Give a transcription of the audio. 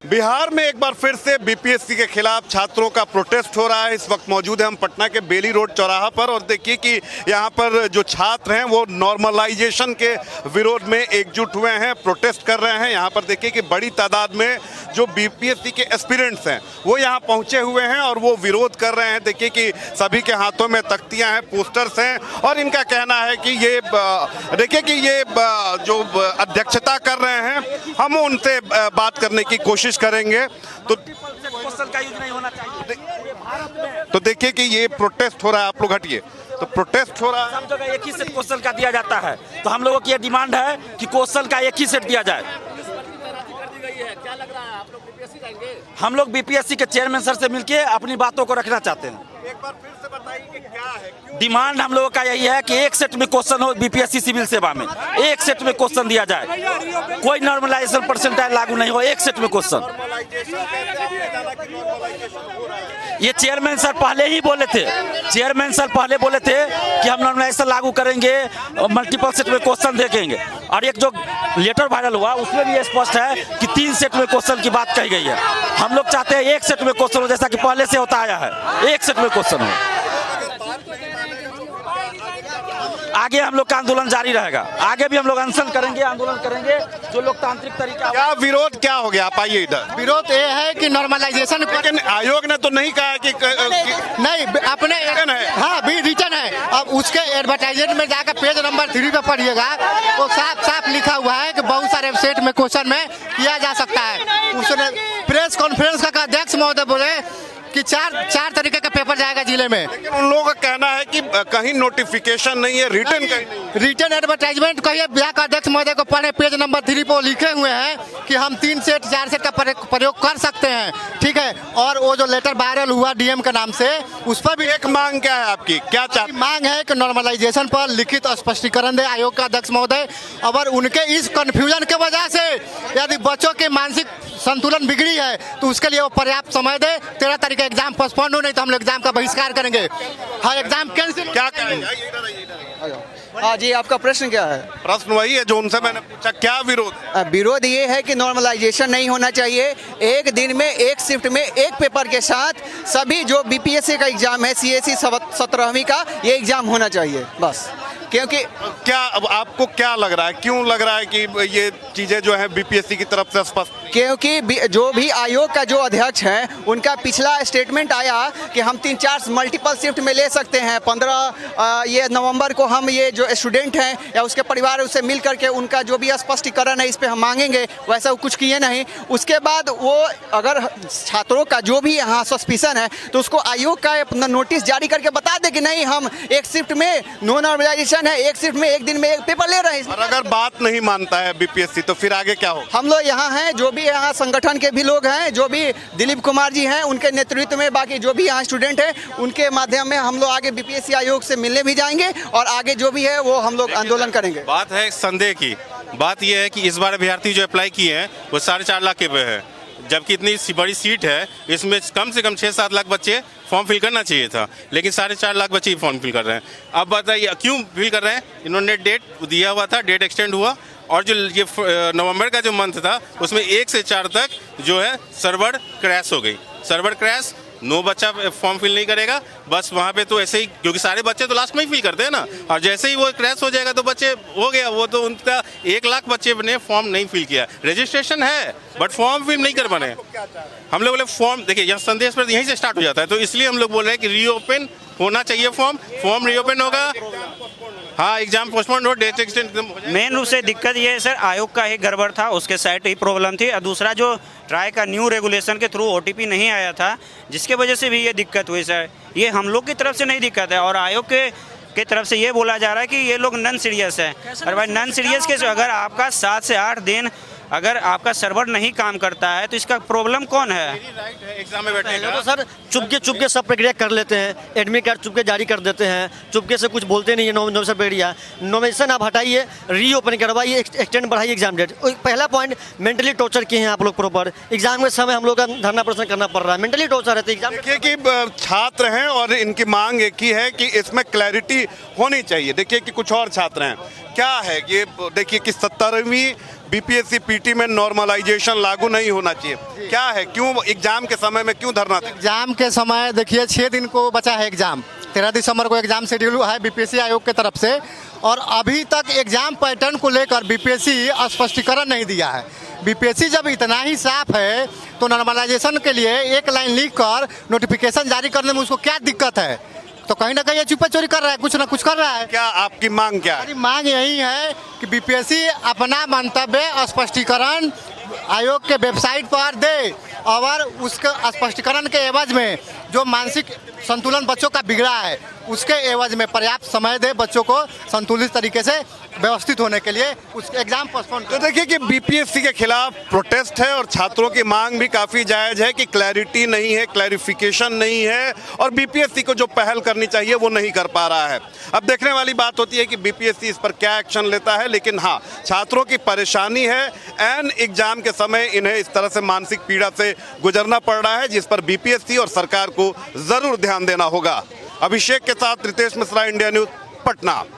बिहार में एक बार फिर से बीपीएससी के खिलाफ छात्रों का प्रोटेस्ट हो रहा है। इस वक्त मौजूद है हम पटना के बेली रोड चौराहा पर और देखिए कि यहाँ पर जो छात्र हैं वो नॉर्मलाइजेशन के विरोध में एकजुट हुए हैं, प्रोटेस्ट कर रहे हैं। यहाँ पर देखिए कि बड़ी तादाद में जो बीपीएससी के एस्पिरेंट्स हैं वो यहाँ पहुँचे हुए हैं और वो विरोध कर रहे हैं। देखिए कि सभी के हाथों में तख्तियाँ हैं, पोस्टर्स हैं और इनका कहना है कि ये देखिए कि ये जो अध्यक्षता कर रहे हैं हम उनसे बात करने की कोशिश करेंगे। तो देखिए कि ये प्रोटेस्ट हो रहा है, आप लोग हटिए, तो प्रोटेस्ट हो रहा है। सब जगह एक ही सेट क्वेश्चन का दिया जाता है, तो हम लोगों की ये डिमांड है कि क्वेश्चन का एक ही सेट दिया जाए। क्या लग रहा है आप लोग बीपीएससी जाएंगे? हम लोग बीपीएससी के चेयरमैन सर से मिलके अपनी बातों को रखना चाहते हैं। एक बार फिर से बताइए कि क्या है, क्यों? डिमांड हम लोगों का यही है कि एक सेट में क्वेश्चन हो, बीपीएससी सिविल सेवा में एक सेट में क्वेश्चन दिया जाए, कोई नॉर्मलाइजेशन परसेंटाइल लागू नहीं हो, एक सेट में क्वेश्चन। ये चेयरमैन सर पहले ही बोले थे, चेयरमैन सर पहले बोले थे कि हम नॉर्मलाइजेशन लागू करेंगे, मल्टीपल सेट में क्वेश्चन देखेंगे। और एक जो लेटर वायरल हुआ उसमें भी स्पष्ट है कि 3 सेट में क्वेश्चन की बात कही गई है। हम लोग चाहते हैं एक सेट में क्वेश्चन हो, जैसा कि पहले से होता आया है, एक सेट में क्वेश्चन हो। आगे हम लोग का आंदोलन जारी रहेगा, आगे भी हम लोग अनशन करेंगे, आंदोलन करेंगे जो लोकतांत्रिक तरीका। क्या विरोध क्या हो गया, आप आइए इधर। विरोध ये है कि नॉर्मलाइजेशन, लेकिन आयोग ने तो नहीं कहा कि नहीं अपने है। हाँ भी रिटर्न है। अब उसके एडवर्टाइजमेंट में जाकर पेज नंबर 3 पे पढ़िएगा, वो साफ साफ लिखा हुआ है कि बहुत सारे सेट में क्वेश्चन में किया जा सकता है। उसने प्रेस कॉन्फ्रेंस का अध्यक्ष महोदय बोले कि चार तरीके का पेपर जाएगा जिले में। लेकिन उन लोगों का कहना है कि कहीं नोटिफिकेशन नहीं है, रिटर्न कहीं नहीं है। रिटर्न एडवर्टाइजमेंट कहिए ब्लॉक अध्यक्ष महोदय को पढ़े, पेज नंबर 3 पर लिखे हुए हैं कि हम 3 सेट 4 सेट का प्रयोग कर सकते हैं, ठीक है। और वो जो लेटर वायरल हुआ डीएम के नाम से, उस पर भी एक मांग क्या है आपकी, क्या चाहती मांग है कि नॉर्मलाइजेशन पर लिखित स्पष्टीकरण दे आयोग का अध्यक्ष महोदय। अगर उनके इस कंफ्यूजन के वजह से यदि बच्चों के मानसिक संतुलन बिगड़ी है तो उसके लिए वो पर्याप्त समय दे। 13 तारीख का एग्जाम पोस्टपोन हो, नहीं तो हम लोग एग्जाम का बहिष्कार करेंगे। हाँ, एग्जाम कैंसिल। क्या करेंगे? हाँ जी, आपका प्रश्न क्या है? प्रश्न वही है जो उनसे मैंने पूछा, क्या विरोध है? विरोध ये है कि नॉर्मलाइजेशन नहीं होना चाहिए। एक दिन में एक शिफ्ट में एक पेपर के साथ सभी जो बीपीएससी का एग्जाम है, सीएसई 17वीं का, ये एग्जाम होना चाहिए बस। क्योंकि क्या अब आपको क्या लग रहा है, क्यों लग रहा है कि ये चीजें जो है बीपीएससी की तरफ से स्पष्ट? क्योंकि जो भी आयोग का जो अध्यक्ष है उनका पिछला स्टेटमेंट आया कि हम 3-4 मल्टीपल शिफ्ट में ले सकते हैं। 15 ये नवंबर को हम ये जो स्टूडेंट हैं या उसके परिवार उससे मिल करके उनका जो भी स्पष्टीकरण है इस पे हम मांगेंगे, वैसा वो कुछ किए नहीं। उसके बाद वो अगर छात्रों का जो भी यहाँ सस्पिशन है तो उसको आयोग का अपना नोटिस जारी करके बता दे कि नहीं, हम एक शिफ्ट में नो नॉर्मलाइजेशन है, एक शिफ्ट में एक दिन में एक पेपर ले रहे हैं। और अगर बात नहीं मानता है बीपीएससी तो फिर आगे क्या हो? हम लोग यहाँ हैं, जो भी यहाँ संगठन के भी लोग हैं, जो भी दिलीप कुमार जी हैं उनके नेतृत्व में, बाकी जो भी यहाँ स्टूडेंट हैं उनके माध्यम में हम लोग आगे बीपीएससी आयोग से मिलने भी जाएंगे और आगे जो भी है वो हम लोग आंदोलन करेंगे। बात है संदेह की, बात यह है कि इस बार अभ्यर्थी जो अप्लाई किए हैं वो 4.5 लाख के पे है, जबकि इतनी बड़ी सीट है, इसमें कम से कम 6-7 लाख बच्चे फॉर्म फिल करना चाहिए था, लेकिन 4.5 लाख बच्चे ही फॉर्म फिल कर रहे हैं। अब बताइए क्यों फिल कर रहे हैं? इन्होंने डेट दिया हुआ था, डेट एक्सटेंड हुआ और जो ये नवंबर का जो मंथ था उसमें 1 से 4 तक जो है सर्वर क्रैश हो गई। सर्वर क्रैश, 9 बच्चा फॉर्म फिल नहीं करेगा, बस वहाँ पे तो ऐसे ही, क्योंकि सारे बच्चे तो लास्ट में ही फिल करते हैं ना, और जैसे ही वो क्रैश हो जाएगा तो बच्चे हो गया। वो तो उनका 1 लाख बच्चे ने फॉर्म नहीं फिल किया, रजिस्ट्रेशन है बट फॉर्म फिल नहीं कर बने। हम लोग बोले फॉर्म, देखिए यहाँ संदेश पर यहीं से स्टार्ट हो जाता है, तो इसलिए हम लोग बोल रहे हैं कि रीओपन होना चाहिए फॉर्म रीओपन होगा। हाँ, एग्जाम पोस्टपोन हो, डेट एक्सटेंड। मेन रूप से दिक्कत ये है सर, आयोग का ही गड़बड़ था, उसके साइड ही प्रॉब्लम थी। और दूसरा जो ट्राई का न्यू रेगुलेशन के थ्रू ओटीपी नहीं आया था, जिसके वजह से भी ये दिक्कत हुई सर। ये हम लोग की तरफ से नहीं दिक्कत है और आयोग के तरफ से ये बोला जा रहा है कि ये लोग नॉन सीरियस है। और भाई नॉन सीरियस के अगर आपका 7 से 8 दिन अगर आपका सर्वर नहीं काम करता है तो इसका प्रॉब्लम कौन है? एग्जाम में बैठने का तो सर चुपके सब प्रक्रिया कर लेते हैं, एडमिट कार्ड चुपके जारी कर देते हैं, चुपके से कुछ बोलते नहीं है। नॉमिनेशन प्रक्रिया, नॉमिनेशन आप हटाइए, रीओपन करवाइए, एक्सटेंड बढ़ाइए एग्जाम डेट। पहला पॉइंट, मेंटली टॉर्चर किए हैं आप लोग प्रॉपर। एग्जाम के समय हम लोग का धरना प्रदर्शन करना पड़ रहा है, मेंटली टॉर्चर है। एग्जाम देखिए कि छात्र हैं और इनकी मांग एक ही है कि इसमें क्लैरिटी होनी चाहिए। देखिए कि कुछ और छात्र हैं, क्या है ये? देखिए कि 17वीं बीपीएससी पीटी में नॉर्मलाइजेशन लागू नहीं होना चाहिए, क्या है, क्यों एग्जाम के समय में क्यों धरना दें? एग्जाम के समय देखिए 6 दिन को बचा है एग्जाम, 13 दिसंबर को एग्जाम शेड्यूल है बीपीएससी आयोग के तरफ से, और अभी तक एग्जाम पैटर्न को लेकर बीपीएससी स्पष्टीकरण नहीं दिया है। बीपीएससी जब इतना ही साफ है तो नॉर्मलाइजेशन के लिए एक लाइन लिखकर नोटिफिकेशन जारी करने में उसको क्या दिक्कत है? तो कहीं ना कहीं ये चुपे चोरी कर रहा है, कुछ ना कुछ कर रहा है। क्या आपकी मांग क्या है? हमारी मांग यही है कि बीपीएससी अपना मंतव्य स्पष्टीकरण आयोग के वेबसाइट पर दे, और उसके स्पष्टीकरण के एवज में जो मानसिक संतुलन बच्चों का बिगड़ा है उसके एवज में पर्याप्त समय दे बच्चों को संतुलित तरीके से व्यवस्थित होने के लिए उस एग्जाम पोस्टपोन। तो देखिए कि बीपीएससी के खिलाफ प्रोटेस्ट है और छात्रों की मांग भी काफ़ी जायज़ है कि क्लैरिटी नहीं है, क्लैरिफिकेशन नहीं है, और बीपीएससी को जो पहल करनी चाहिए वो नहीं कर पा रहा है। अब देखने वाली बात होती है कि बीपीएससी इस पर क्या एक्शन लेता है, लेकिन हाँ, छात्रों की परेशानी है, एन एग्जाम के समय इन्हें इस तरह से मानसिक पीड़ा से गुजरना पड़ रहा है, जिस पर बीपीएससी और सरकार को ज़रूर ध्यान देना होगा। अभिषेक के साथ रितेश मिश्रा, इंडिया न्यूज़, पटना।